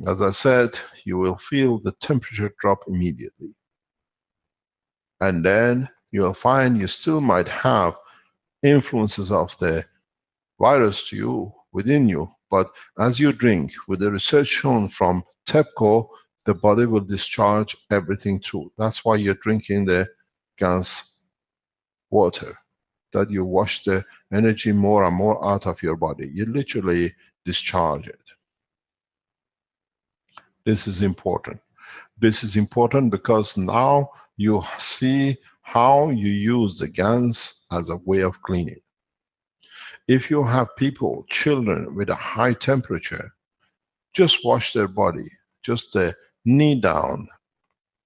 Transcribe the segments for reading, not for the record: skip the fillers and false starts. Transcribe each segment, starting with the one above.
As I said, you will feel the temperature drop immediately. And then you'll find you still might have influences of the virus to you, within you, but as you drink, with the research shown from TEPCO, the body will discharge everything through. That's why you're drinking the Gans water, that you wash the energy more and more out of your body. You literally discharge it. This is important. This is important because now you see how you use the Gans as a way of cleaning. If you have people, children with a high temperature, just wash their body, just the knee down,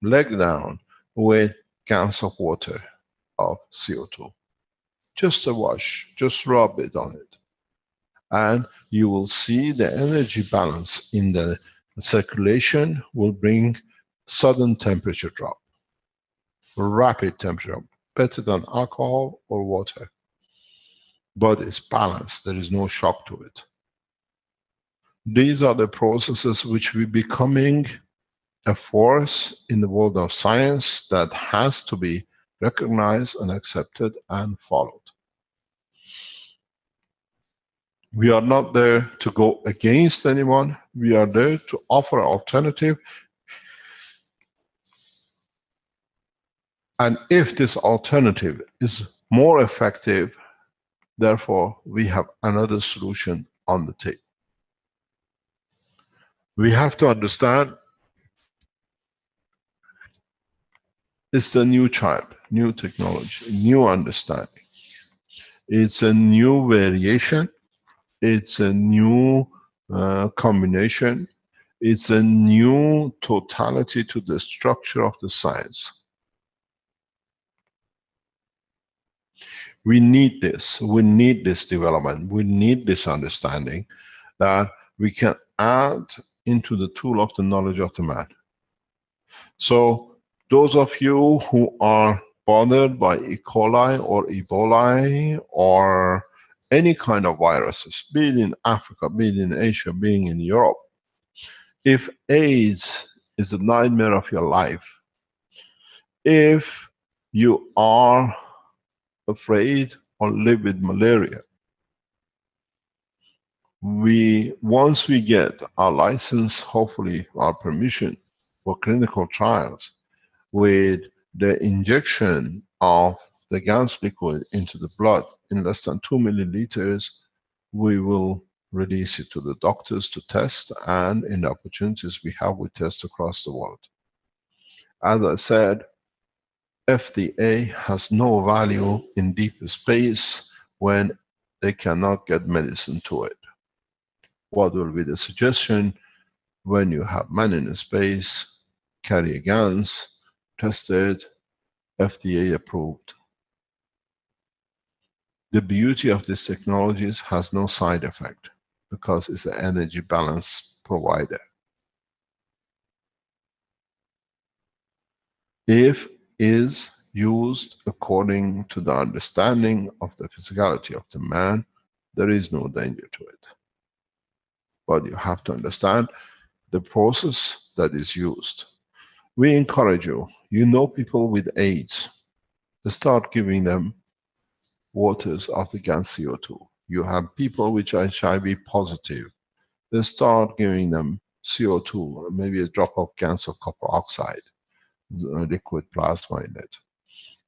leg down, with cans of water of CO2. Just a wash, just rub it on it. And you will see the energy balance in the circulation will bring sudden temperature drop, rapid temperature drop, better than alcohol or water. But it's balanced, there is no shock to it. These are the processes which will be becoming a force in the world of science that has to be recognized and accepted and followed. We are not there to go against anyone. We are there to offer an alternative. And if this alternative is more effective, therefore we have another solution on the table. We have to understand it's a new child, new technology, new understanding. It's a new variation. It's a new combination. It's a new totality to the structure of the science. We need this. We need this development. We need this understanding that we can add into the tool of the knowledge of the man. So those of you who are bothered by E. coli or Ebola or any kind of viruses, be it in Africa, be it in Asia, being in Europe, if AIDS is the nightmare of your life, if you are afraid or live with malaria, once we get our license, hopefully our permission for clinical trials, with the injection of the Gans liquid into the blood in less than 2 milliliters, we will release it to the doctors to test, and in the opportunities we have, we test across the world. As I said, FDA has no value in deep space when they cannot get medicine to it. What will be the suggestion? When you have man in space, carry a Gans, tested, FDA approved. The beauty of these technologies has no side effect because it's an energy balance provider. If is used according to the understanding of the physicality of the man, there is no danger to it. But you have to understand the process that is used. We encourage you, you know people with AIDS, start giving them waters of the Gans CO2. You have people which are HIV positive, they start giving them CO2, maybe a drop of Gans of copper oxide, liquid plasma in it.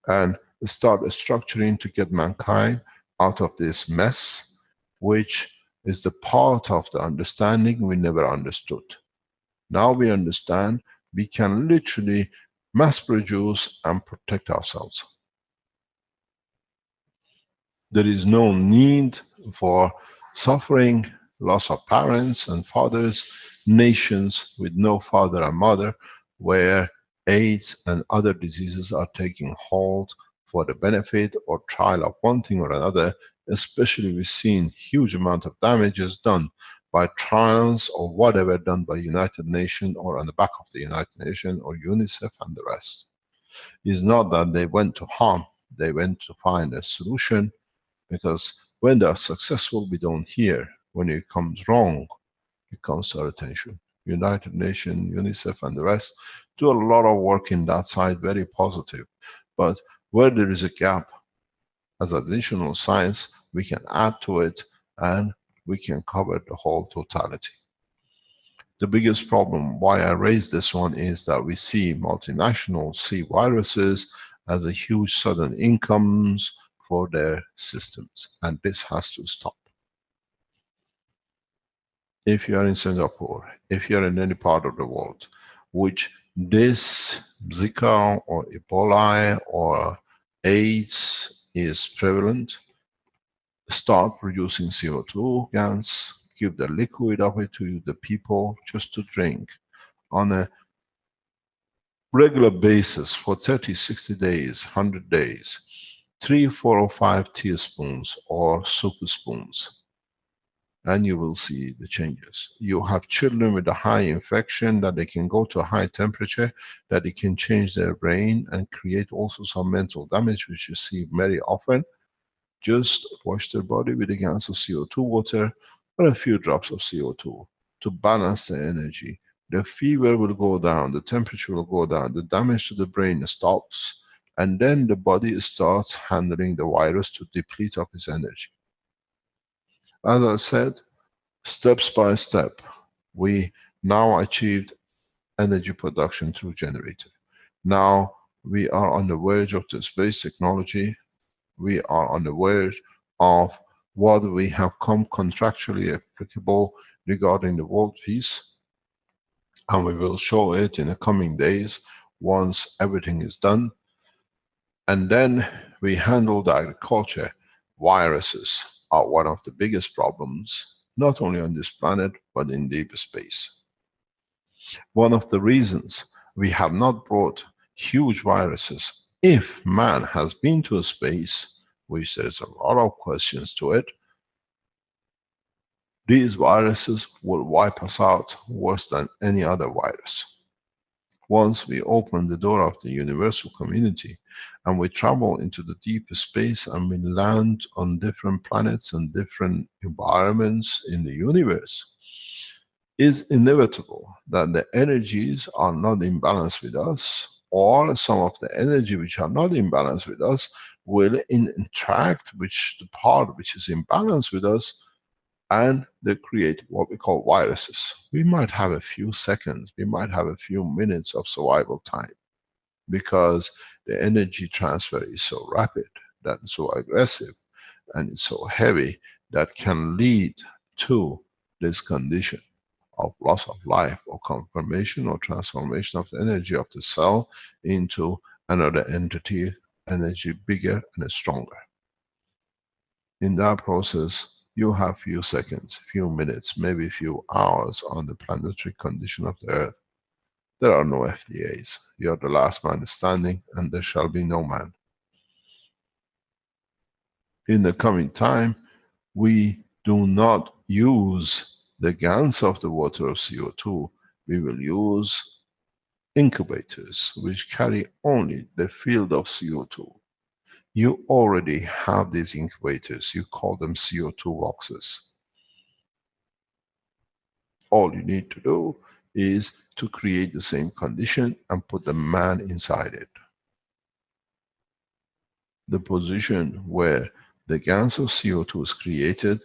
And start structuring to get mankind out of this mess, which is the part of the understanding we never understood. Now we understand we can literally mass produce and protect ourselves. There is no need for suffering, loss of parents and fathers, nations with no father and mother, where AIDS and other diseases are taking hold for the benefit or trial of one thing or another. Especially we've seen huge amount of damages done by trials or whatever done by United Nations or on the back of the United Nations or UNICEF and the rest. It's not that they went to harm, they went to find a solution, because when they are successful, we don't hear. When it comes wrong, it comes to our attention. United Nations, UNICEF and the rest do a lot of work in that side, very positive. But where there is a gap, as additional science, we can add to it and we can cover the whole totality. The biggest problem why I raised this one is that we see multinationals see viruses as a huge sudden incomes for their systems, and this has to stop. If you are in Singapore, if you are in any part of the world, which this Zika or Ebola or AIDS is prevalent, start producing CO2 gas, give the liquid of it to the people just to drink on a regular basis for 30, 60 days, 100 days, 3, 4 or 5 teaspoons or soup spoons, and you will see the changes. You have children with a high infection that they can go to a high temperature, that it can change their brain and create also some mental damage, which you see very often. Just wash their body with a gallon of CO2 water or a few drops of CO2 to balance the energy. The fever will go down, the temperature will go down, the damage to the brain stops, and then the body starts handling the virus to deplete of its energy. As I said, steps by step, we now achieved energy production through generator. Now we are on the verge of the space technology. We are on the verge of what we have come contractually applicable regarding the world peace, and we will show it in the coming days once everything is done. And then we handle the agriculture. Viruses are one of the biggest problems, not only on this planet, but in deep space. One of the reasons we have not brought huge viruses, if man has been to space, which there's a lot of questions to it, these viruses will wipe us out worse than any other virus. Once we open the door of the universal community and we travel into the deep space and we land on different planets and different environments in the universe, it's inevitable that the energies are not in balance with us, or some of the energy which are not in balance with us will interact with the part which is in balance with us, and they create what we call viruses. We might have a few seconds, we might have a few minutes of survival time, because the energy transfer is so rapid, that so aggressive, and it's so heavy that can lead to this condition of loss of life, or confirmation or transformation of the energy of the cell into another entity, energy bigger and stronger. In that process, you have few seconds, few minutes, maybe a few hours on the planetary condition of the Earth. There are no FDAs. You are the last man standing, and there shall be no man. In the coming time, we do not use the gans of the water of CO2. We will use incubators which carry only the field of CO2. You already have these incubators. You call them CO2 boxes. All you need to do is to create the same condition and put the man inside it. The position where the gas of CO2 is created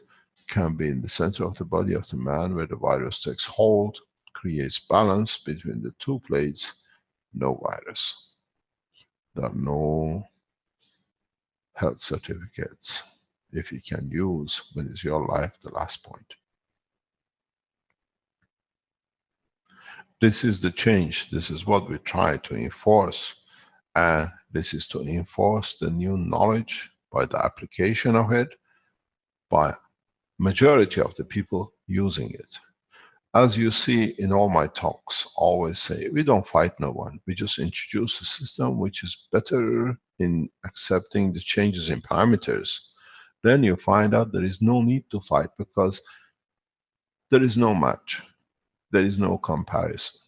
can be in the center of the body of the man, where the virus takes hold, creates balance between the two plates, no virus. There are no health certificates if you can use, when it's your life, the last point. This is the change. This is what we try to enforce, and this is to enforce the new knowledge by the application of it, by majority of the people using it. As you see in all my talks, always say, we don't fight no one. We just introduce a system which is better in accepting the changes in parameters. Then you find out there is no need to fight, because there is no match. There is no comparison.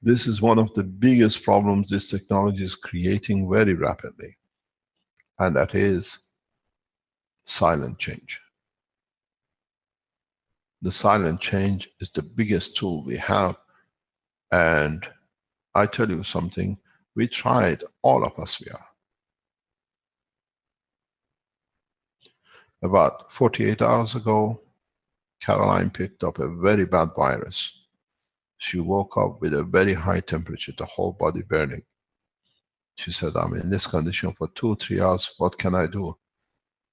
This is one of the biggest problems this technology is creating very rapidly, and that is silent change. The silent change is the biggest tool we have. And I tell you something, we tried, all of us we are. About 48 hours ago, Caroline picked up a very bad virus. She woke up with a very high temperature, the whole body burning. She said, I'm in this condition for 2-3 hours, what can I do?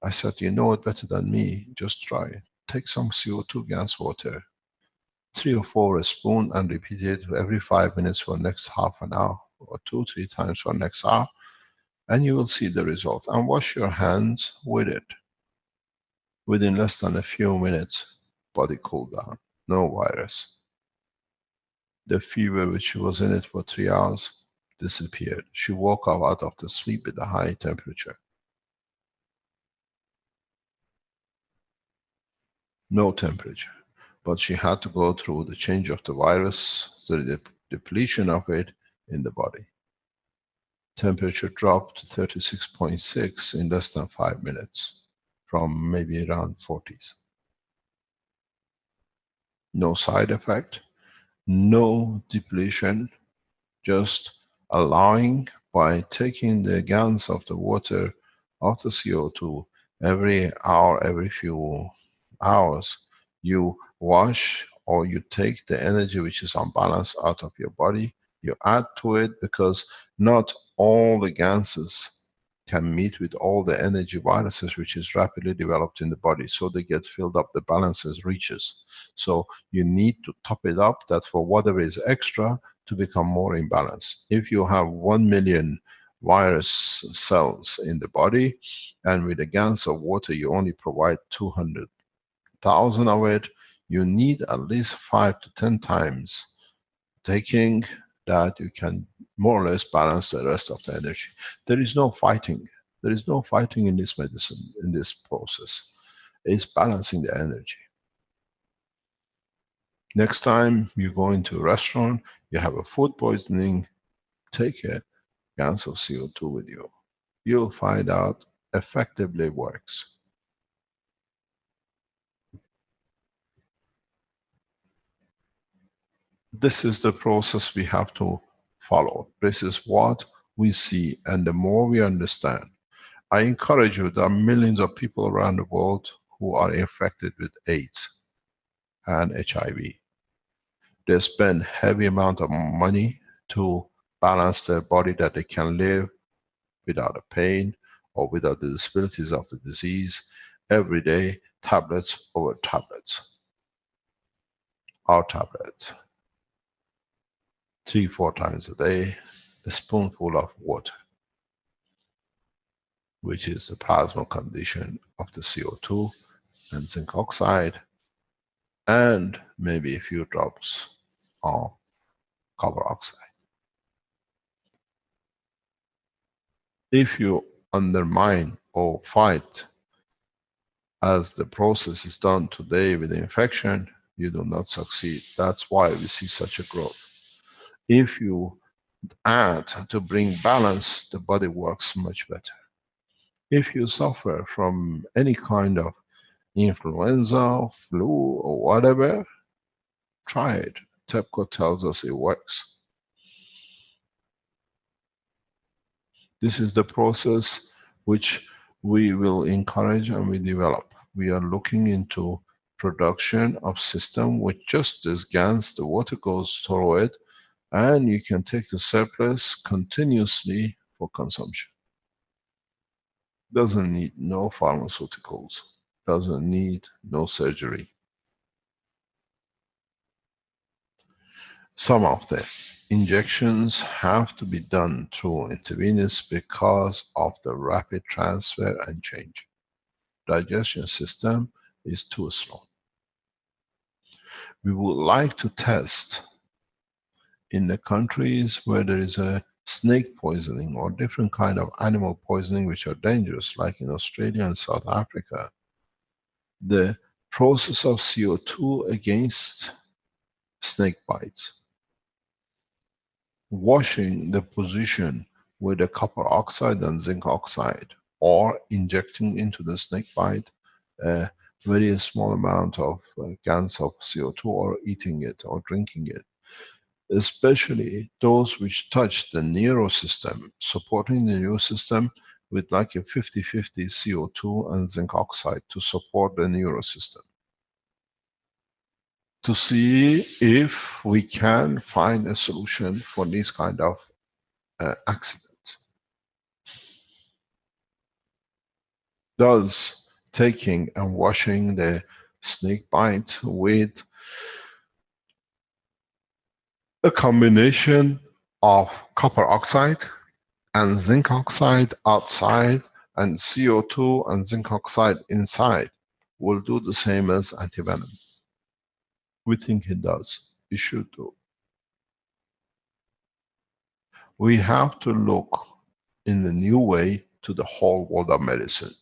I said, you know it better than me, just try it. Take some CO2 gas water, 3 or 4 a spoon, and repeat it every 5 minutes for the next half an hour, or 2-3 times for the next hour, and you will see the result. And wash your hands with it. Within less than a few minutes, body cooled down, no virus. The fever which was in it for 3 hours disappeared. She woke up out of the sleep with a high temperature. No temperature. But she had to go through the change of the virus, the depletion of it in the body. Temperature dropped to 36.6 in less than 5 minutes, from maybe around 40s. No side effect, no depletion, just allowing, by taking the gans of the water of the CO2 every hour, every few hours, you wash or you take the energy which is unbalanced out of your body, you add to it, because not all the gases can meet with all the energy viruses which is rapidly developed in the body, so they get filled up, the balances reaches. So you need to top it up, that for whatever is extra to become more imbalanced. If you have 1 million virus cells in the body, and with a gans of water you only provide 200,000 of it, you need at least 5 to 10 times taking that, you can more or less balance the rest of the energy. There is no fighting. There is no fighting in this medicine, in this process. It's balancing the energy. Next time you go into a restaurant, you have a food poisoning, take a gans of CO2 with you. You'll find out effectively works. This is the process we have to follow. This is what we see, and the more we understand. I encourage you, there are millions of people around the world who are infected with AIDS and HIV. They spend heavy amount of money to balance their body, that they can live without a pain or without the disabilities of the disease. Every day, tablets over tablets. Our tablet, 3-4 times a day, a spoonful of water, which is the plasma condition of the CO2 and zinc oxide, and maybe a few drops of copper oxide. If you undermine or fight, as the process is done today with infection, you do not succeed. That's why we see such a growth. If you add to bring balance, the body works much better. If you suffer from any kind of influenza, flu, or whatever, try it. TEPCO tells us it works. This is the process which we will encourage and we develop. We are looking into production of system which just as GANs, the water goes through it, and you can take the surplus continuously for consumption. Doesn't need no pharmaceuticals, doesn't need no surgery. Some of the injections have to be done through intravenous because of the rapid transfer and change. Digestion system is too slow. We would like to test in the countries where there is a snake poisoning or different kind of animal poisoning which are dangerous, like in Australia and South Africa, the process of CO2 against snake bites. Washing the position with the copper oxide and zinc oxide, or injecting into the snake bite very small amount of gans of CO2 or eating it or drinking it. Especially those which touch the neurosystem, supporting the neurosystem with like a 50-50 CO2 and zinc oxide to support the neurosystem. To see if we can find a solution for these kind of accidents. Thus, taking and washing the snake bite with a combination of copper oxide and zinc oxide outside and CO2 and zinc oxide inside will do the same as antivenom. We think it does. It should do. We have to look in the new way to the whole world of medicine.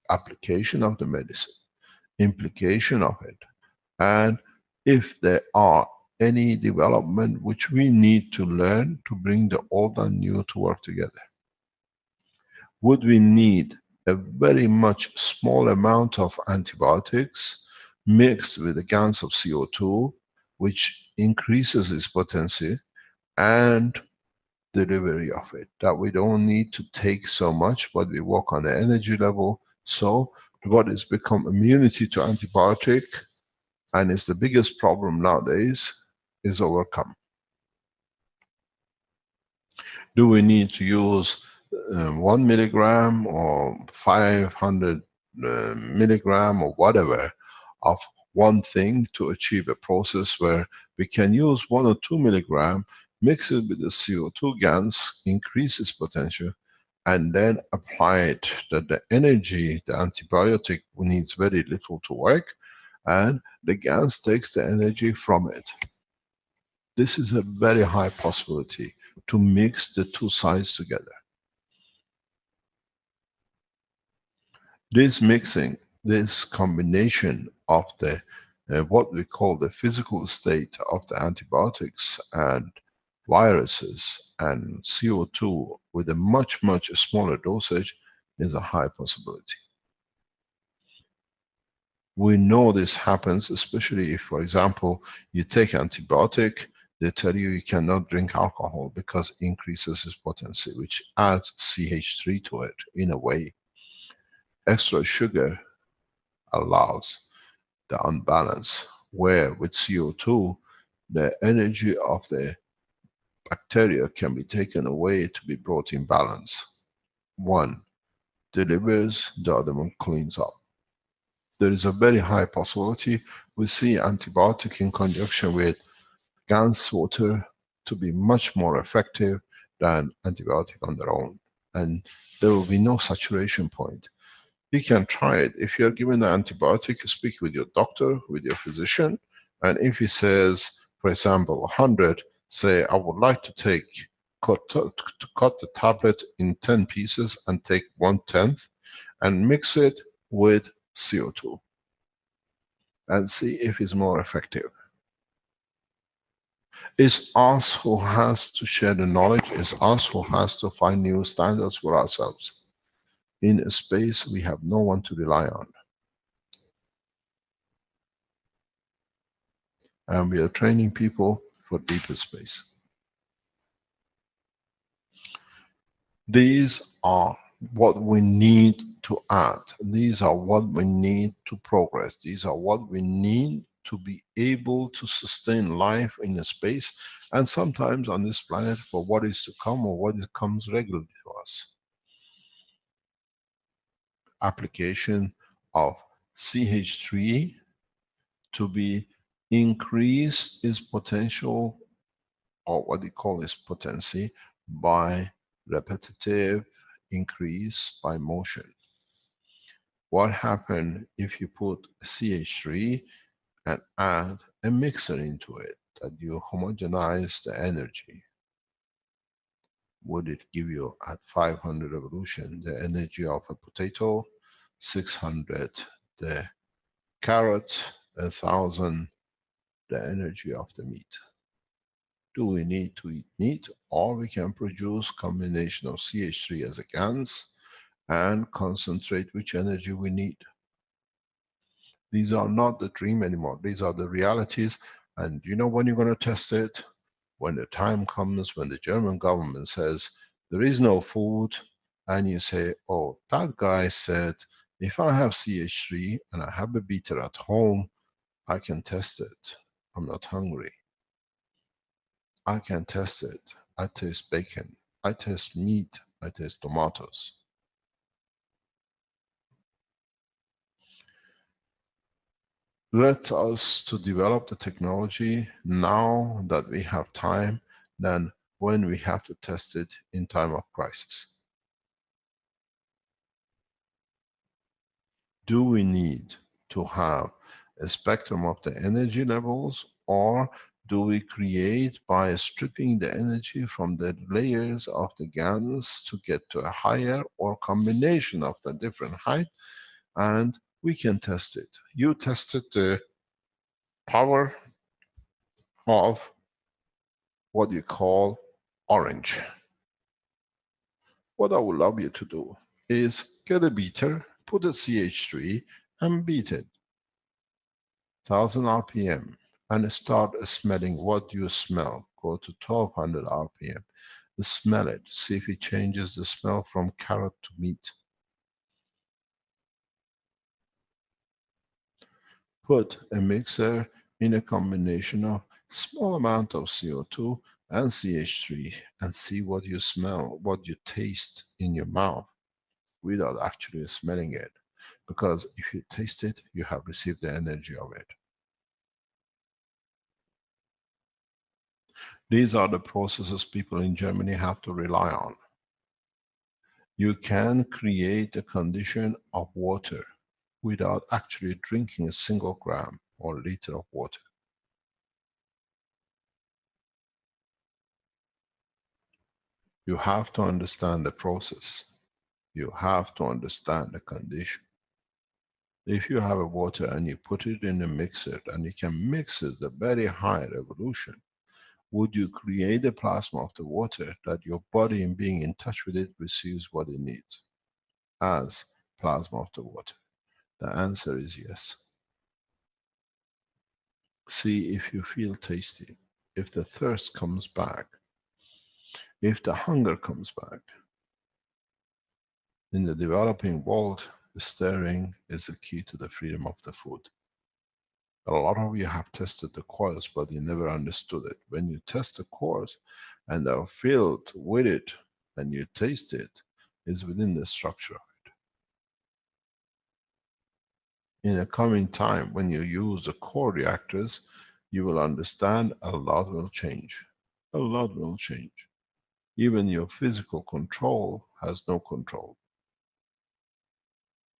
Application of the medicine, implication of it, and if there are any development which we need to learn to bring the old and new to work together. Would we need a very much small amount of antibiotics mixed with the gans of CO2, which increases its potency, and delivery of it, that we don't need to take so much, but we work on the energy level. So what has become immunity to antibiotic, and is the biggest problem nowadays, is overcome. Do we need to use 1 milligram or 500 milligram or whatever of one thing to achieve a process where we can use 1 or 2 milligram, mix it with the CO2 gans, increase its potential, and then apply it, that the energy, the antibiotic needs very little to work, and the gans takes the energy from it. This is a very high possibility to mix the two sides together. This mixing, this combination of the what we call the physical state of the antibiotics and viruses and CO2 with a much, much smaller dosage is a high possibility. We know this happens, especially if, for example, you take antibiotic, they tell you you cannot drink alcohol because it increases its potency, which adds CH3 to it in a way. Extra sugar allows the unbalance, where with CO2, the energy of the bacteria can be taken away to be brought in balance. One delivers, the other one cleans up. There is a very high possibility we see antibiotic in conjunction with gans water to be much more effective than antibiotic on their own. And there will be no saturation point. You can try it. If you're given an antibiotic, you speak with your doctor, with your physician, and if he says, for example, 100, say, I would like to cut the tablet in 10 pieces and take 1/10 and mix it with CO2 and see if it's more effective. It's us who has to share the knowledge. It's us who has to find new standards for ourselves. In a space we have no one to rely on. And we are training people for deeper space. These are what we need to add. These are what we need to progress. These are what we need to be able to sustain life in a space, and sometimes on this planet for what is to come or what comes regularly to us. Application of CH3 to be increase its potential, or what they call its potency, by repetitive increase by motion. What happens if you put CH3 and add a mixer into it, that you homogenize the energy? Would it give you at 500 revolution the energy of a potato, 600 the carrot, 1000 the energy of the meat? Do we need to eat meat, or we can produce combination of CH3 as a gans and concentrate which energy we need? These are not the dream anymore. These are the realities. And you know when you're going to test it? When the time comes when the German government says there is no food, and you say, oh, that guy said, if I have CH3 and I have a beater at home, I can test it. I'm not hungry. I can test it. I taste bacon. I taste meat. I taste tomatoes. Let us to develop the technology now that we have time than when we have to test it in time of crisis. Do we need to have a spectrum of the energy levels, or do we create by stripping the energy from the layers of the GANs to get to a higher, or combination of the different height, and we can test it. You tested the power of what you call orange. What I would love you to do is get a beater, put a CH3 and beat it 1000 RPM and start smelling what you smell. Go to 1200 RPM. Smell it. See if it changes the smell from carrot to meat. Put a mixer in a combination of small amount of CO2 and CH3 and see what you smell, what you taste in your mouth without actually smelling it. Because if you taste it, you have received the energy of it. These are the processes people in Germany have to rely on. You can create a condition of water without actually drinking a single gram or liter of water. You have to understand the process. You have to understand the condition. If you have a water and you put it in a mixer and you can mix it at very high revolution, would you create a plasma of the water that your body, in being in touch with it, receives what it needs as plasma of the water? The answer is yes. See if you feel tasty, if the thirst comes back, if the hunger comes back. In the developing world, stirring is the key to the freedom of the food. A lot of you have tested the coils, but you never understood it. When you test the coils and are filled with it and you taste it, is within the structure. In a coming time, when you use the core reactors, you will understand a lot will change. A lot will change. Even your physical control has no control.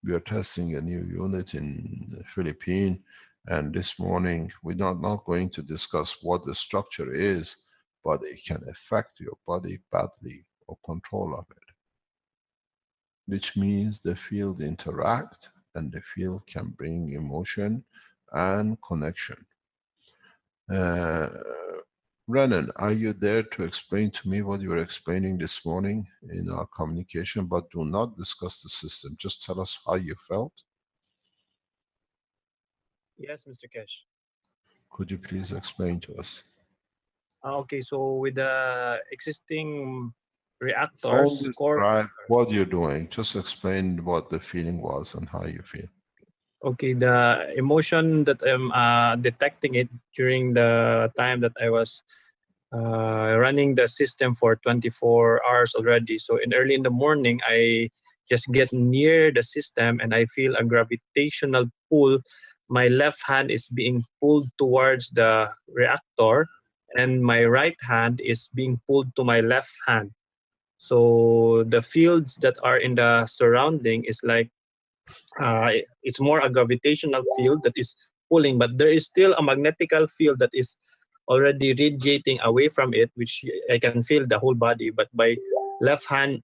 We are testing a new unit in the Philippines, and this morning we're not going to discuss what the structure is, but it can affect your body badly or control of it. Which means the field interact and the field can bring emotion and connection. Renan, are you there to explain to me what you were explaining this morning in our communication, but do not discuss the system. Just tell us how you felt. Yes, Mr. Kesh. Could you please explain to us? Okay, so with the existing Don't reactors, core. describe what you're doing. Just explain what the feeling was and how you feel. Okay, the emotion that I'm detecting it during the time that I was running the system for 24 hours already. So early in the morning, I just get near the system and I feel a gravitational pull. My left hand is being pulled towards the reactor, and my right hand is being pulled to my left hand. So the fields that are in the surrounding is like it's more a gravitational field that is pulling, but there is still a magnetical field that is already radiating away from it, which I can feel the whole body. But my left hand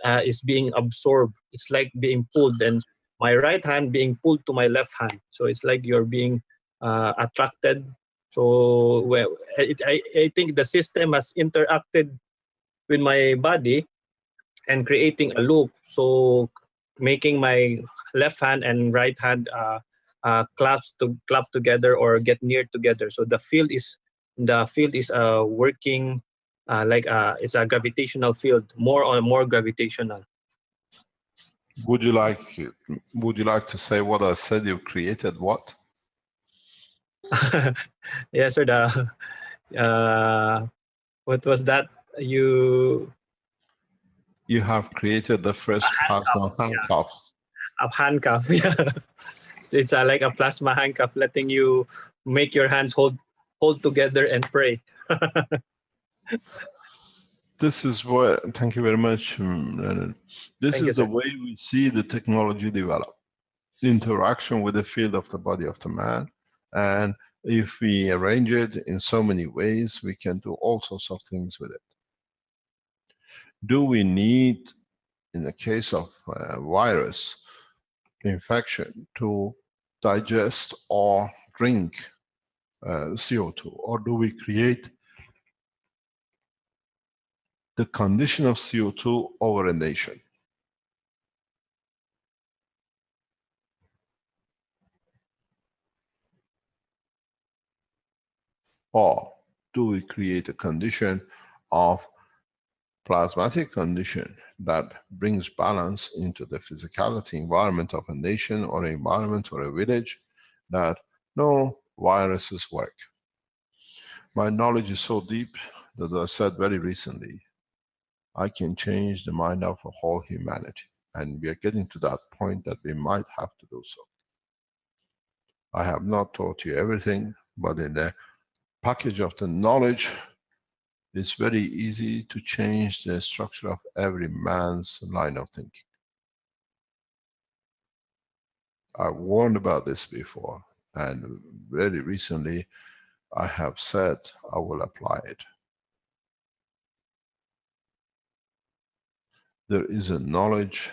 is being absorbed. It's like being pulled, and my right hand being pulled to my left hand. So it's like you're being attracted. So well, I think the system has interacted with my body and creating a loop. So making my left hand and right hand clap together or get near together. So the field is working like it's a gravitational field, more gravitational. Would you like to say what I said? You created what? Yes, sir. What was that? You have created the first handcuff, plasma yeah, handcuffs. a handcuff. Yeah, it's like a plasma handcuff, letting you make your hands hold together and pray. This is what, thank you very much, Leonard. This Thank you, is the sir. way we see the technology develop. Interaction with the field of the body of the man. And if we arrange it in so many ways, we can do all sorts of things with it. Do we need, in the case of virus infection, to digest or drink CO2? Or do we create the condition of CO2 over a nation? Or do we create a condition of plasmatic condition that brings balance into the physicality environment of a nation or an environment or a village, that no viruses work? My knowledge is so deep that, as I said very recently, I can change the mind of a whole humanity. And we are getting to that point that we might have to do so. I have not taught you everything, but in the package of the knowledge, it's very easy to change the structure of every man's line of thinking. I warned about this before, and very recently I have said I will apply it. There is a knowledge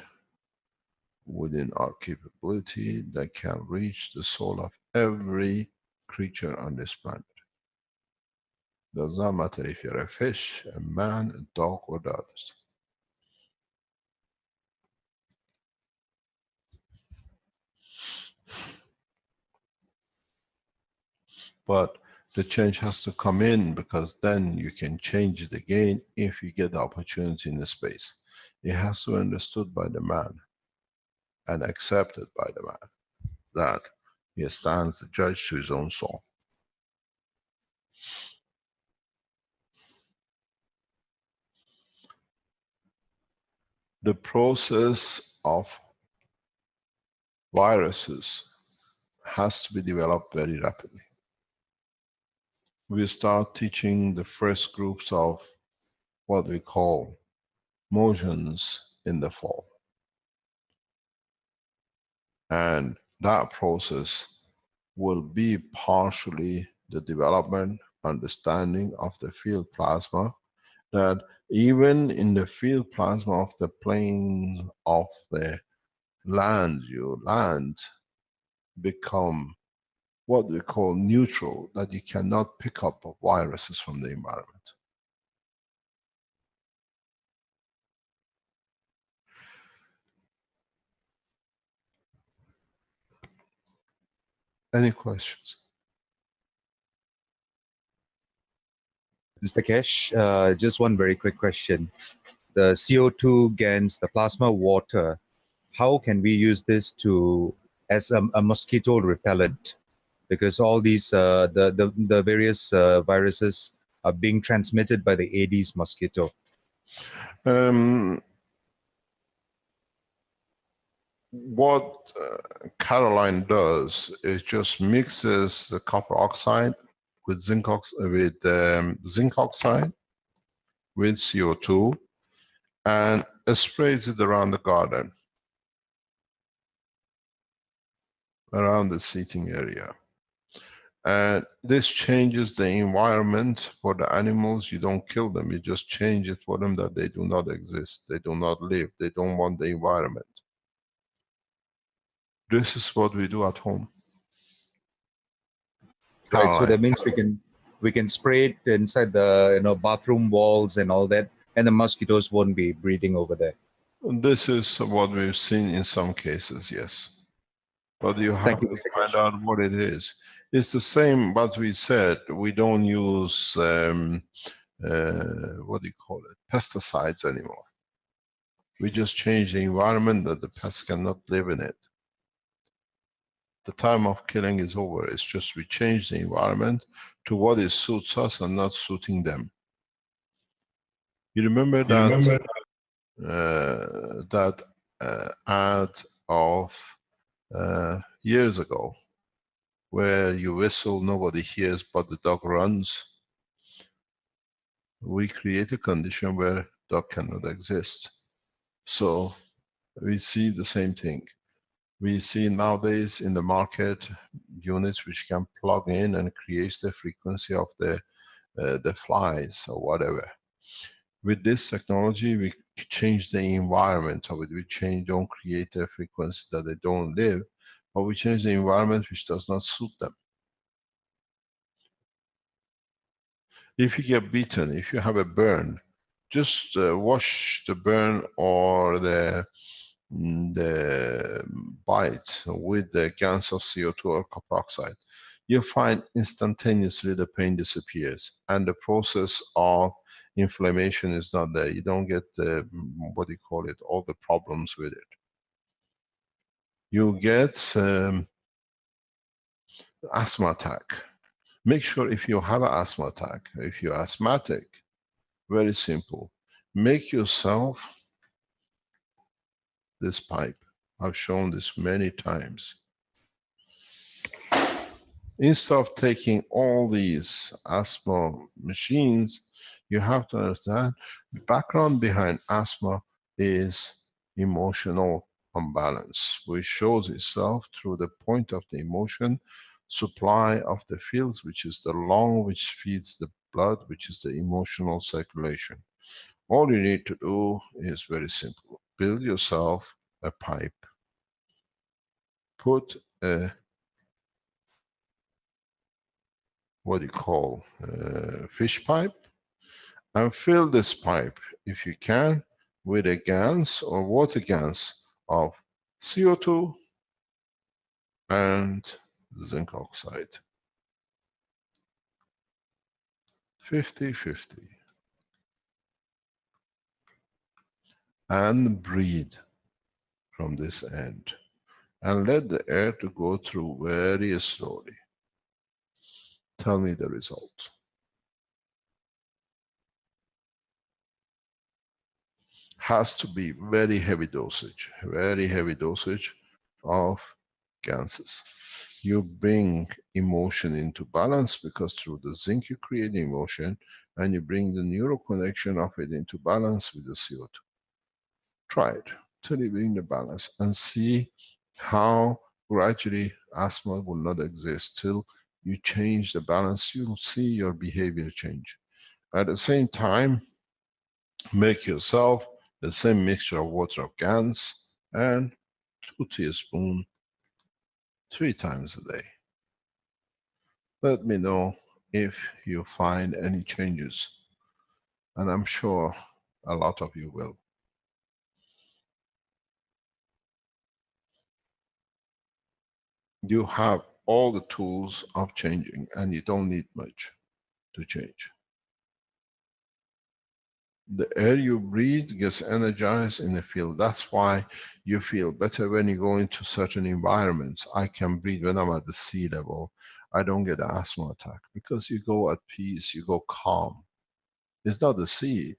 within our capability that can reach the soul of every creature on this planet. Does not matter if you're a fish, a man, a dog, or the others. But the change has to come in, because then you can change it again if you get the opportunity in the space. It has to be understood by the man and accepted by the man that he stands the judge to his own soul. The process of viruses has to be developed very rapidly. We start teaching the first groups of what we call motions in the fall. And that process will be partially the development, understanding of the field plasma, that even in the field plasma of the plane of the land, you land become what we call neutral, that you cannot pick up viruses from the environment. Any questions? Mr. Kesh, just one very quick question. The CO2 GANs, the plasma water, how can we use this as a mosquito repellent? Because all these, the various viruses are being transmitted by the Aedes mosquito. What Caroline does is just mixes the copper oxide with zinc oxide with CO2 and sprays it around the garden, around the seating area. And this changes the environment for the animals. You don't kill them, you just change it for them, that they do not exist, they do not live, they don't want the environment. This is what we do at home. Right, so Caroline. that means we can spray it inside the bathroom walls and all that, and the mosquitoes won't be breeding over there. This is what we've seen in some cases, yes. but you have Thank you, to Mr. find Kesh. out what it is. It's the same, but we said we don't use what do you call it, pesticides anymore. We just change the environment that the pests cannot live in it. The time of killing is over. It's just we change the environment to what is suits us and not suiting them. You remember that ad of years ago where you whistle, nobody hears, but the dog runs? We create a condition where dog cannot exist. So we see the same thing. We see nowadays in the market units which can plug in and create the frequency of the flies or whatever. With this technology, we change the environment of it. We don't create a frequency that they don't live, but we change the environment which does not suit them. If you get beaten, if you have a burn, just wash the burn or the bite with the gans of CO2 or copper oxide. You find instantaneously the pain disappears and the process of inflammation is not there. You don't get the, what do you call it, all the problems with it. You get asthma attack. Make sure if you have an asthma attack, if you're asthmatic, very simple. Make yourself this pipe. I've shown this many times. Instead of taking all these asthma machines, you have to understand the background behind asthma is emotional imbalance, which shows itself through the point of the emotion, supply of the fields, which is the lung, which feeds the blood, which is the emotional circulation. All you need to do is very simple. Build yourself a pipe. Put a, what do you call, fish pipe, and fill this pipe, if you can, with a gans or water gans of CO2 and zinc oxide. 50-50. And breathe from this end. And let the air to go through very slowly. Tell me the result. Has to be very heavy dosage of ganses. You bring emotion into balance because through the zinc you create emotion and you bring the neural connection of it into balance with the CO2. Try it till you bring the balance and see how gradually asthma will not exist. Till you change the balance, you'll see your behavior change. At the same time, make yourself the same mixture of water of GANs and 2 teaspoons 3 times a day. Let me know if you find any changes, and I'm sure a lot of you will. You have all the tools of changing and you don't need much to change. The air you breathe gets energized in the field. That's why you feel better when you go into certain environments. I can breathe when I'm at the sea level. I don't get an asthma attack because you go at peace, you go calm. It's not the sea,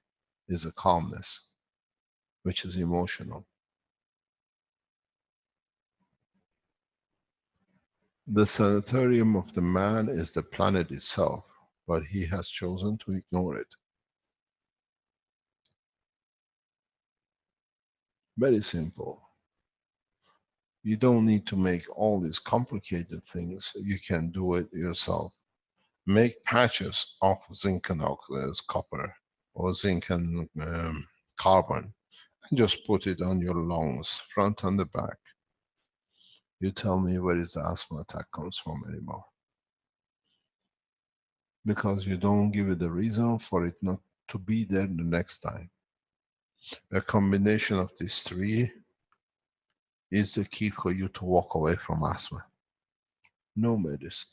it's a calmness, which is emotional. The sanitarium of the man is the planet itself, but he has chosen to ignore it. Very simple. You don't need to make all these complicated things. You can do it yourself. Make patches of zinc and copper or zinc and carbon and just put it on your lungs, front and the back. You tell me where is the asthma attack comes from anymore. Because you don't give it the reason for it not to be there the next time. A combination of these three is the key for you to walk away from asthma. No medicine.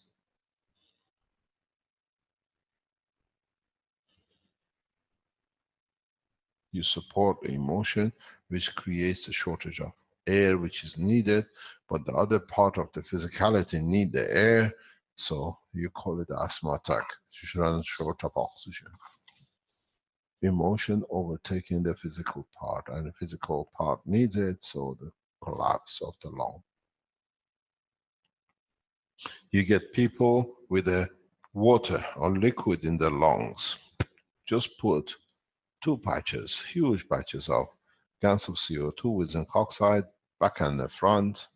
You support the emotion which creates a shortage of air which is needed, but the other part of the physicality need the air, so you call it asthma attack. You run short of oxygen. Emotion overtaking the physical part, and the physical part needs it, so the collapse of the lung. You get people with a water or liquid in their lungs. Just put 2 patches, huge patches of gans of CO2 with zinc oxide, back and the front,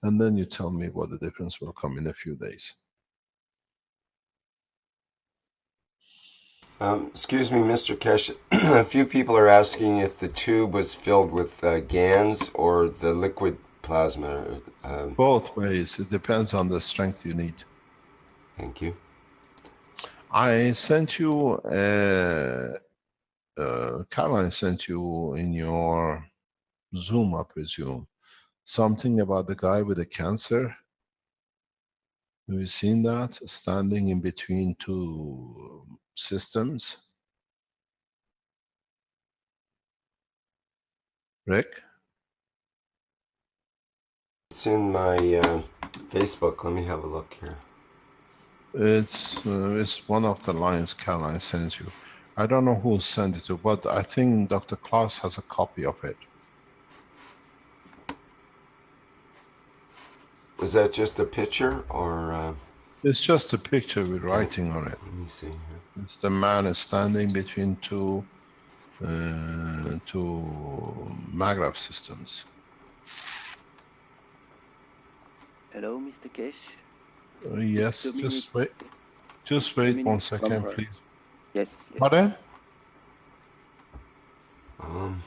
and then you tell me what the difference will come in a few days. Excuse me, Mr. Kesh. A few people are asking if the tube was filled with GANs or the liquid plasma. Both ways. It depends on the strength you need. Thank you. I sent you, Caroline sent you in your Zoom, I presume, something about the guy with the cancer. Have you seen that? Standing in between 2 systems. Rick? It's in my Facebook. Let me have a look here. It's one of the lines Caroline sends you. I don't know who sent it to, but I think Dr. Klaus has a copy of it. Was that just a picture or? It's just a picture with writing on it. Let me see here. It's the man is standing between 2 maglev systems. Hello, Mr. Kesh. Yes, just wait. Just wait 1 second, please. Yes. Pardon? Trying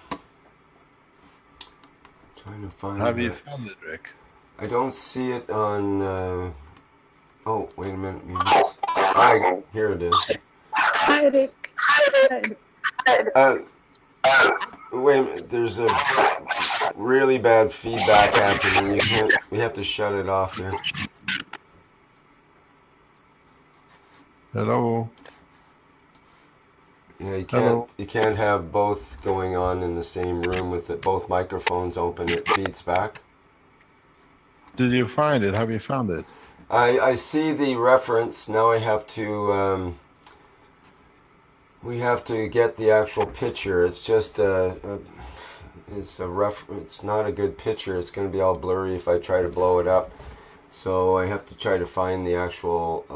to find. Have you found it, Rick? I don't see it on. Oh, wait a minute. Here it is. Hi, Rick. Wait a minute. There's a really bad feedback happening. You can't. We have to shut it off here. Hello? Yeah, you can't. Hello? You can't have both going on in the same room with both microphones open. It feeds back. Did you find it? Have you found it? I see the reference. Now I have to. We have to get the actual picture. It's just it's not a good picture. It's going to be all blurry if I try to blow it up. So I have to try to find the actual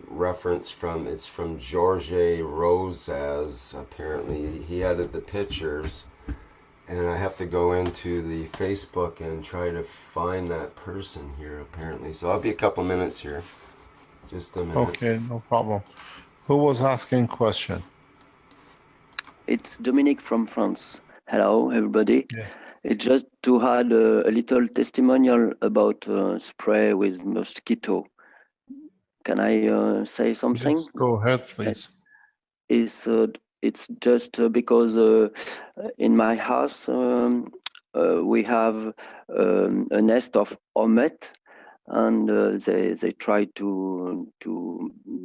reference from. It's from George Rosas. Apparently, he added the pictures, and I have to go into the Facebook and try to find that person here. Apparently, so I'll be a couple minutes here. Just a minute. Okay, no problem. Who was asking question? It's Dominic from France. Hello, everybody. Yeah. It's just to add a little testimonial about spray with mosquito. Can I say something? Yes, go ahead, please. It's just because in my house we have a nest of hornet, and they try to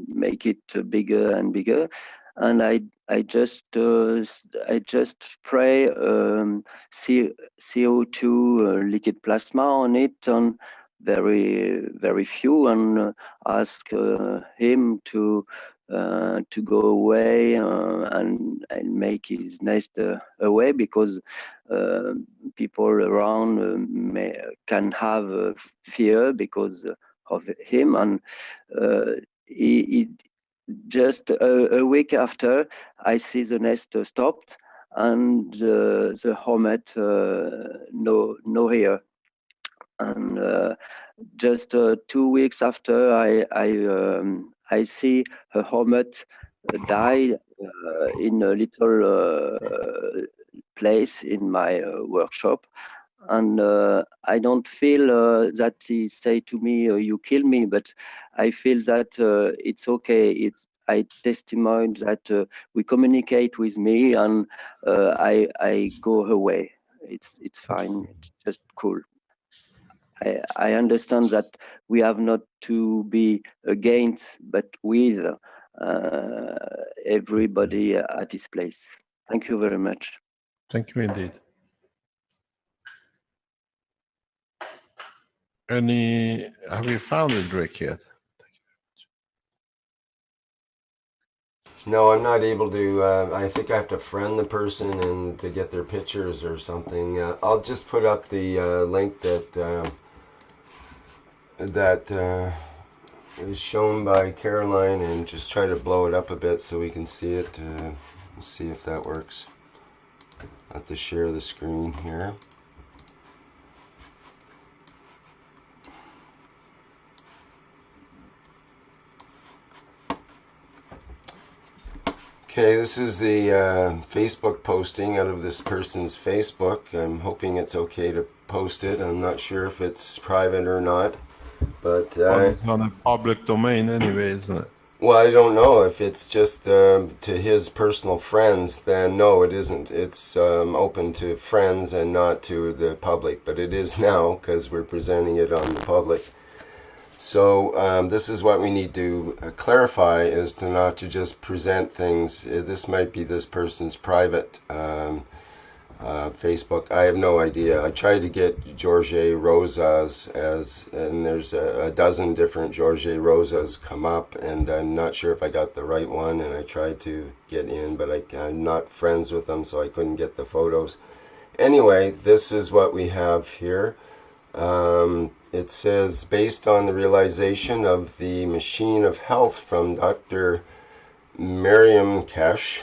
make it bigger and bigger, and I just spray CO2 liquid plasma on it, on very few, and ask him to go away and make his nest away, because people around can have fear because of him. And he just a week after, I see the nest stopped, and the hornet no here. And just 2 weeks after, I see a hornet die in a little place in my workshop, and I don't feel that he say to me, "You kill me," but I feel that it's okay. I testimony that we communicate with me, and I go away. it's fine. It's just cool. I understand that we have not to be against, but with everybody at his place. Thank you very much. Thank you indeed. Have you found it, Rick, yet? No, I'm not able to. I think I have to friend the person and to get their pictures or something. I'll just put up the link that is shown by Caroline and just try to blow it up a bit so we can see it. See if that works. I have to share the screen here. Okay, this is the Facebook posting out of this person's Facebook. I'm hoping it's okay to post it. I'm not sure if it's private or not, but Well, it's on a public domain anyway, isn't it? well, I don't know if it's just to his personal friends. Then no, it isn't. It's open to friends and not to the public, but it is now because we're presenting it on the public. So this is what we need to clarify, is to not to just present things. This might be this person's private Facebook. I have no idea. I tried to get Jorge Rosas and there's a dozen different Jorge Rosas come up, and I'm not sure if I got the right one, and I tried to get in, but I'm not friends with them, so I couldn't get the photos. Anyway, this is what we have here. It says, based on the realization of the machine of health from Dr. Miriam Kesh,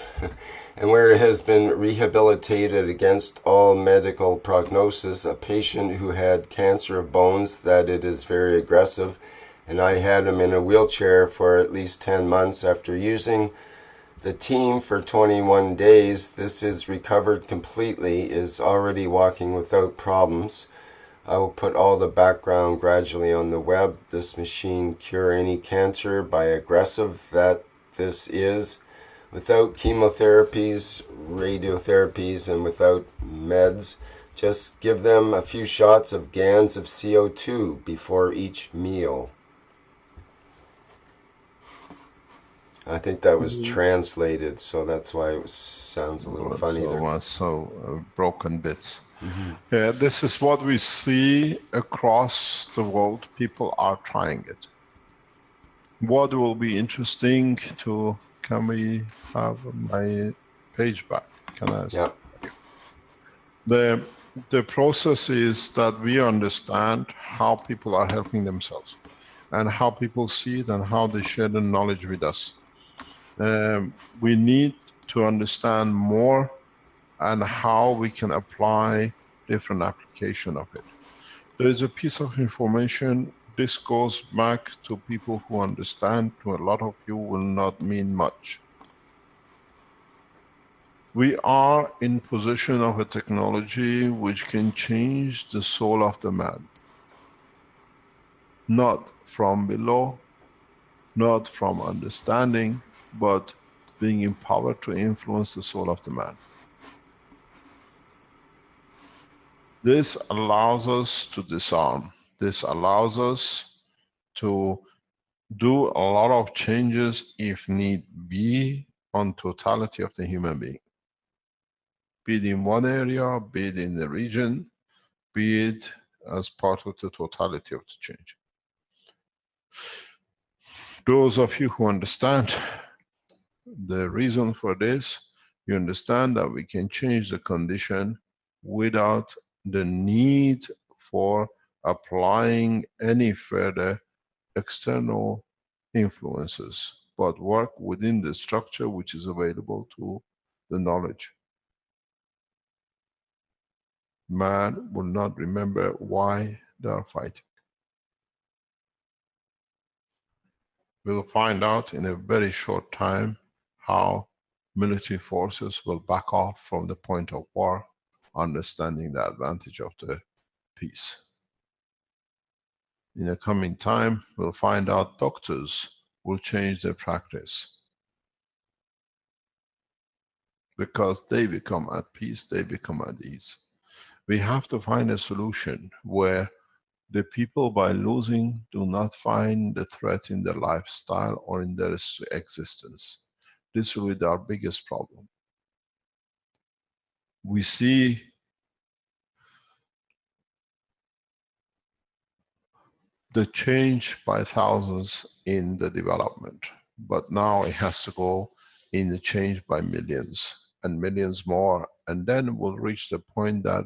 and where it has been rehabilitated against all medical prognosis, a patient who had cancer of bones, that it is very aggressive, and I had him in a wheelchair for at least 10 months after using the team for 21 days. This is recovered completely, is already walking without problems. I will put all the background gradually on the web. This machine cure any cancer by aggressive that this is, without chemotherapies, radiotherapies, and without meds. Just give them a few shots of GANs of CO2 before each meal. I think that was translated, so that's why it sounds a little funny there. So broken bits. Yeah, this is what we see across the world. People are trying it. What will be interesting to, can we have my page back? Can I? Yeah. The process is that we understand how people are helping themselves and how people see it and how they share the knowledge with us. We need to understand more and how we can apply different application of it. There is a piece of information, this goes back to people who understand, to a lot of you will not mean much. We are in possession of a technology which can change the soul of the man. Not from below, not from understanding, but being empowered to influence the soul of the man. This allows us to disarm. This allows us to do a lot of changes if need be on totality of the human being. Be it in one area, be it in the region, be it as part of the totality of the change. Those of you who understand the reason for this, you understand that we can change the condition without the need for applying any further external influences, but work within the structure which is available to the knowledge. Man will not remember why they are fighting. We'll find out in a very short time how military forces will back off from the point of war, understanding the advantage of the peace. In the coming time, we'll find out doctors will change their practice, because they become at peace, they become at ease. We have to find a solution where the people, by losing, do not find the threat in their lifestyle or in their existence. This will be our biggest problem. We see the change by thousands in the development, but now it has to go in the change by millions and millions more, and then we'll reach the point that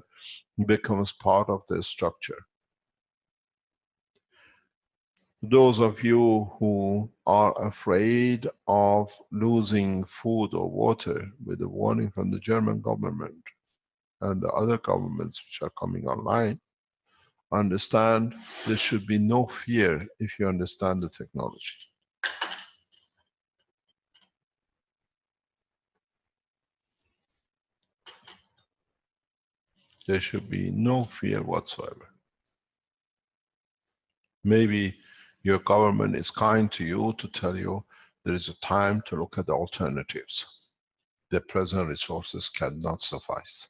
it becomes part of the structure. Those of you who are afraid of losing food or water, with a warning from the German government and the other governments which are coming online, understand there should be no fear if you understand the technology. There should be no fear whatsoever. Maybe your government is kind to you to tell you there is a time to look at the alternatives. The present resources cannot suffice.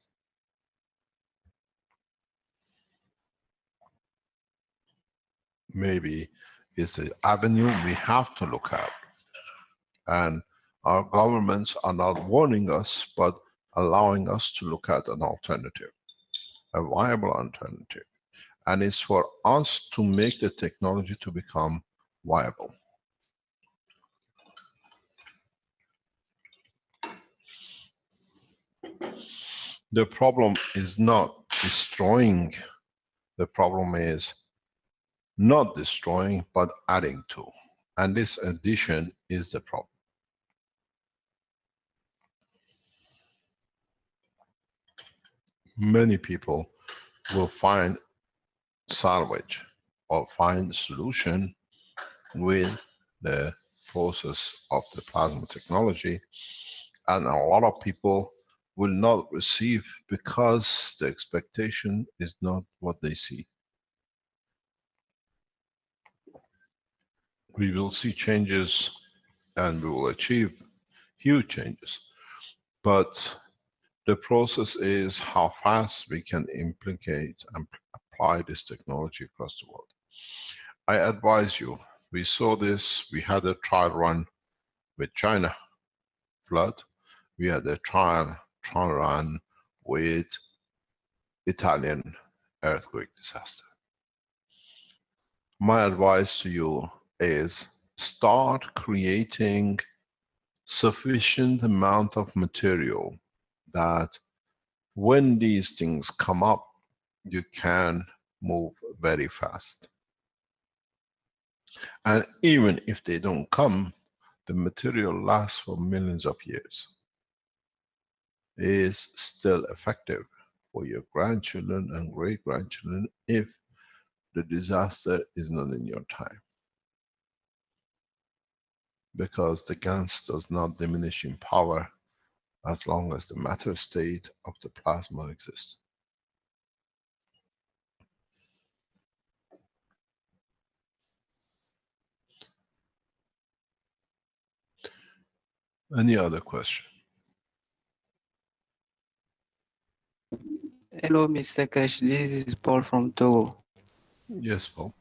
Maybe it's an avenue we have to look at. And our governments are not warning us, but allowing us to look at an alternative, a viable alternative. And it's for us to make the technology to become viable. The problem is not destroying. The problem is not destroying, but adding to. And this addition is the problem. Many people will find salvage or find solution with the process of the plasma technology, and a lot of people will not receive because the expectation is not what they see. We will see changes and we will achieve huge changes, but the process is how fast we can implicate and apply this technology across the world. I advise you, we saw this, we had a trial run with China flood, we had a trial run with Italian earthquake disaster. My advice to you is start creating sufficient amount of material that when these things come up, you can move very fast. And even if they don't come, the material lasts for millions of years. It is still effective for your grandchildren and great-grandchildren if the disaster is not in your time. Because the GANs does not diminish in power as long as the matter state of the plasma exists. Any other question? Hello, Mr. Cash. This is Paul from Togo. Yes, Paul.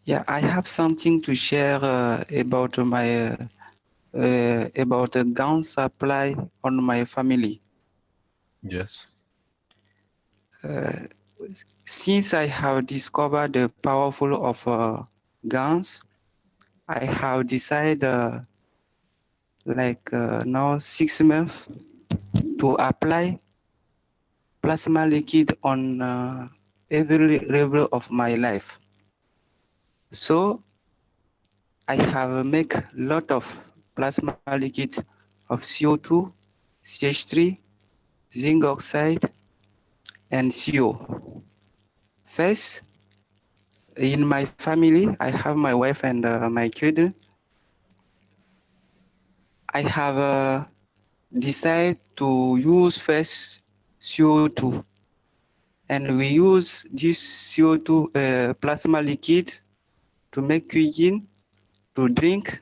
Yeah, I have something to share about my about the gun supply on my family. Yes. Since I have discovered the powerful of guns, I have decided now 6 months to apply plasma liquid on every level of my life. So I have make a lot of plasma liquid of CO2, CH3, zinc oxide, and CO. First, in my family, I have my wife and my children. I have decided to use first CO2, and we use this CO2 plasma liquid to make cuisine, to drink,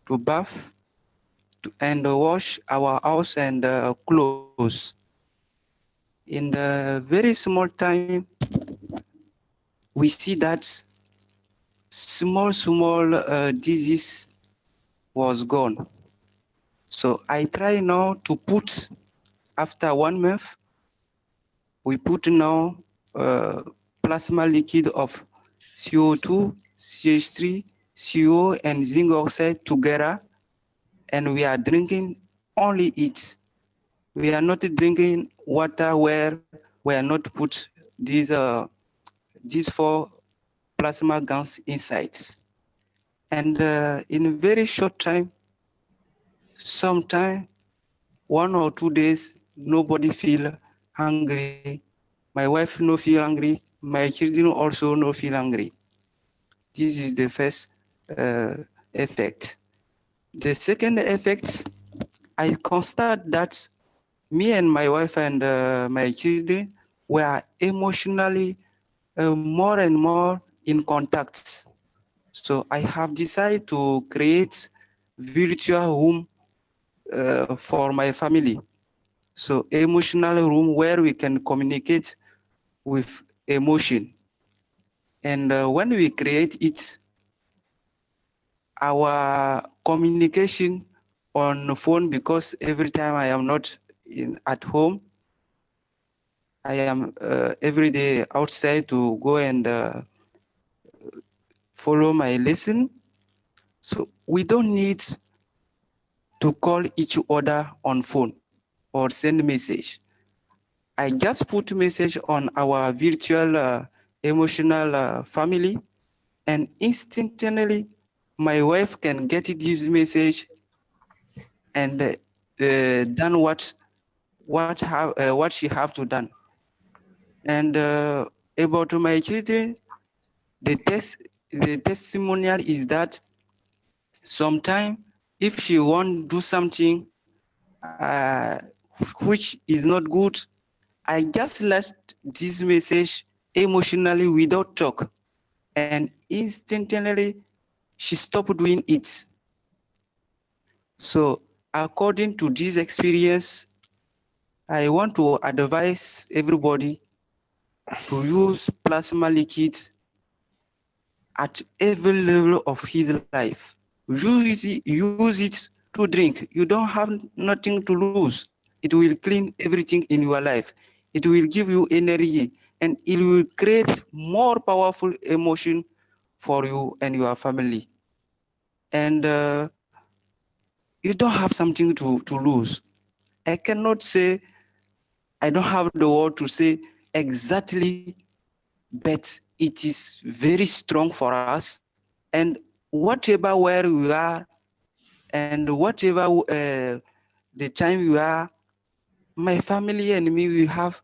to bath, and wash our house and clothes. In the very small time, we see that small disease was gone. So I try now to put, after 1 month, we put now plasma liquid of CO2, CH3, CO, and zinc oxide together, and we are drinking only it. We are not drinking water where we are not put these 4 plasma gans inside. And in a very short time, sometime 1 or 2 days, nobody feel hungry. My wife no feel hungry. My children also no feel hungry. This is the first effect. The second effect, I constate that me and my wife and my children were emotionally more and more in contact. So I have decided to create virtual home for my family. So emotional room where we can communicate with emotion. And when we create it, our communication on the phone, because every time I am not at home, I am every day outside to go and follow my lesson. So we don't need to call each other on phone or send message. I just put message on our virtual emotional family, and instantly my wife can get this message and done what she have to done. And about my children, the testimonial is that sometime if she want do something which is not good, I just let this message emotionally without talk, and instantly she stopped doing it. So according to this experience, I want to advise everybody to use plasma liquids at every level of his life. Use it to drink. You don't have nothing to lose. It will clean everything in your life. It will give you energy, and it will create more powerful emotion for you and your family. And you don't have something to lose. I cannot say, I don't have the word to say exactly, but it is very strong for us. And whatever where we are, and whatever the time we are, my family and me, we have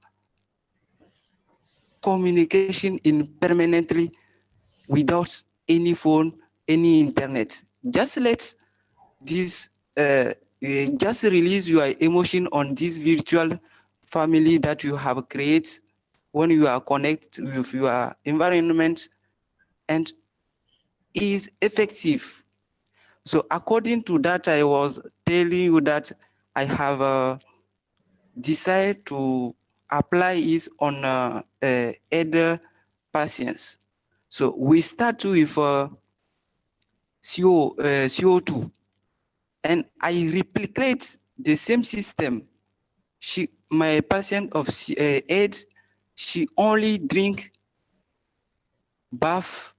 communication in permanently without any phone, any internet. Just let this, just release your emotion on this virtual family that you have created when you are connected with your environment, and is effective. So according to that, I was telling you that I have decided to apply it on elder patients. So we start with CO2, and I replicate the same system. My patient of AIDS, she only drink, bath,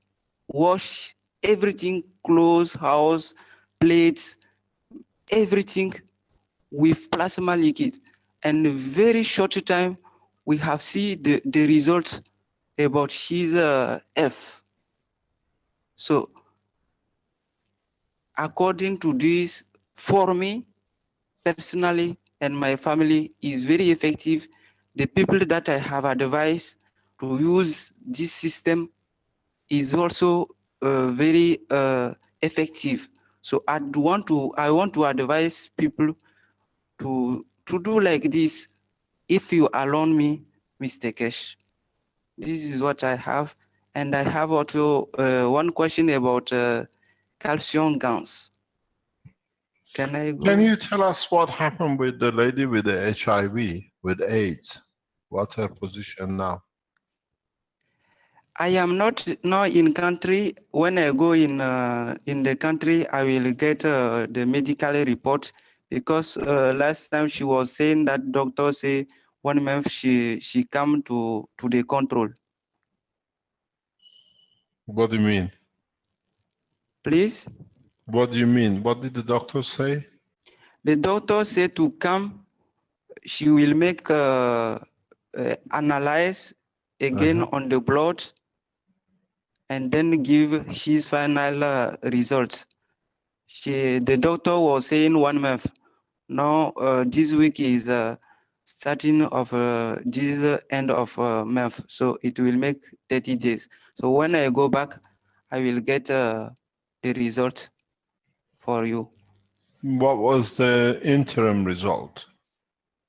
wash, everything, clothes, house, plates, everything with plasma liquid. And in a very short time, we have seen the results about his health. So according to this, for me personally and my family is very effective. The people that I have advised to use this system is also very effective. So I want to advise people to do like this. If you allow me, Mr. Kesh, this is what I have. And I have also one question about calcium gans. Can I go? Can you tell us what happened with the lady with the HIV, with AIDS? What's her position now? I am not now in country. When I go in the country, I will get the medical report, because last time she was saying that doctor say 1 month she come to the control. What do you mean? Please. What do you mean? What did the doctor say? The doctor said to come. She will make analyze again on the blood, and then give his final results. The doctor was saying 1 month. Now this week is starting of this end of month, so it will make 30 days. So when I go back, I will get the result for you. What was the interim result?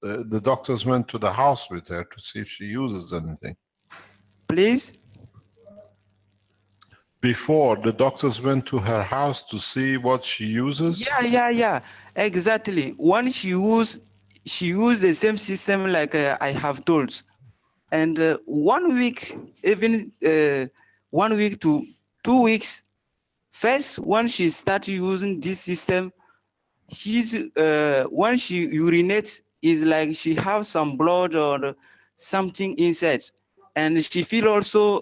The doctors went to the house with her to see if she uses anything. Please. Before, the doctors went to her house to see what she uses? Yeah, exactly. Once she used the same system like I have told. And 1 week, even 1 week to 2 weeks, first, when she started using this system, when she urinates, is like she have some blood or something inside. And she feel also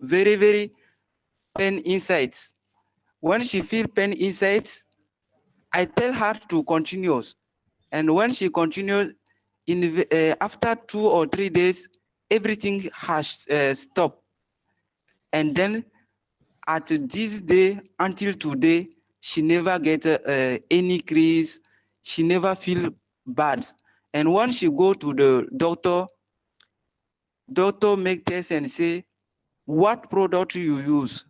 very, very pain inside. When she feel pain inside, I tell her to continue. And when she continues, after 2 or 3 days, everything has stopped. And then at this day until today, she never get any crease. She never feel bad. And when she go to the doctor make test and say, what product you use?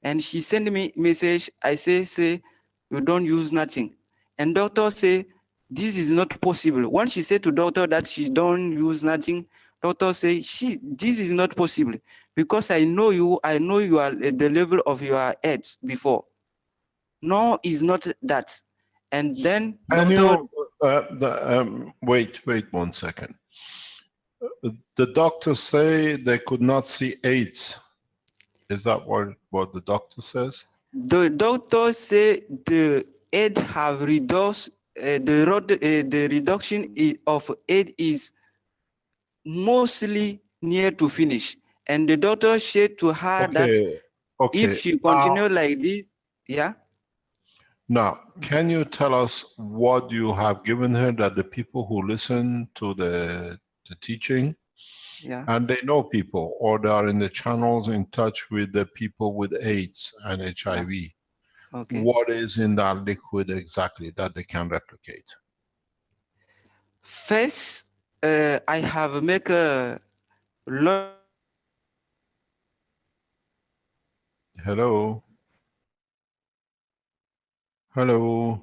And she send me message. I say you don't use nothing. And doctor say this is not possible. When she said to doctor that she don't use nothing, doctor say this is not possible, because I know you are at the level of your age before. No, is not that. And then And doctor, wait 1 second. The doctors say they could not see AIDS. Is that what the doctor says? the doctor say the aid have reduced, the reduction of aid is mostly near to finish. And the doctor said to her that if she continue like this, yeah. Now, can you tell us what you have given her, that the people who listen to the teaching, yeah, and they know people, or they are in the channels in touch with the people with AIDS and HIV, yeah. Okay. what is in that liquid exactly that they can replicate? First, I have make a lot. Hello? Hello?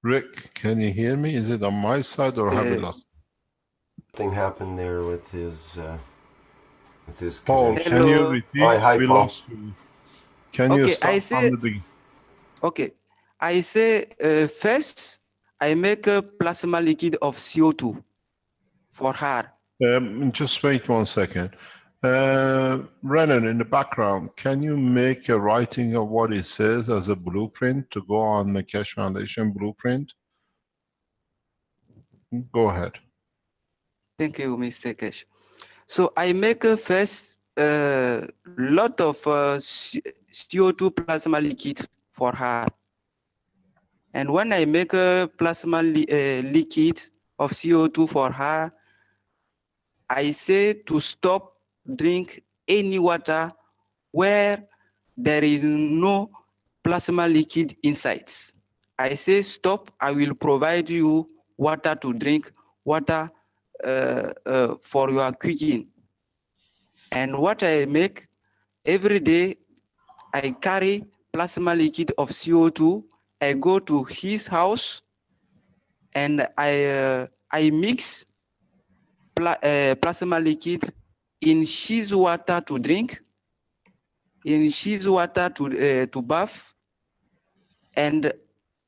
Rick, can you hear me? Is it on my side or have we lost? Something happened there with his Paul, connection. can you repeat? Hi, we Paul. lost you. Can you start from the beginning? Okay, I say first I make a plasma liquid of CO2 for her. Just wait 1 second. Renan, in the background, can you make a writing of what it says as a blueprint to go on the Keshe Foundation blueprint? Go ahead. Thank you, Mr. Kesh. So I make a first lot of CO2 plasma liquid for her. And when I make a plasma liquid of CO2 for her, I say to stop drink any water where there is no plasma liquid inside. I say stop, I will provide you water to drink, water for your cooking. And what I make, every day I carry plasma liquid of CO2, I go to his house and I mix plasma liquid in his water to drink, in his water to bath, and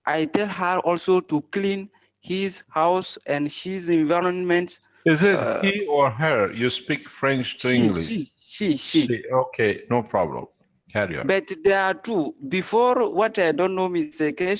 I tell her also to clean his house and his environment. Is it he or her? You speak French to English. She. Okay, no problem. Carry on. But there are two. Before, what I don't know, Mr. Kesh,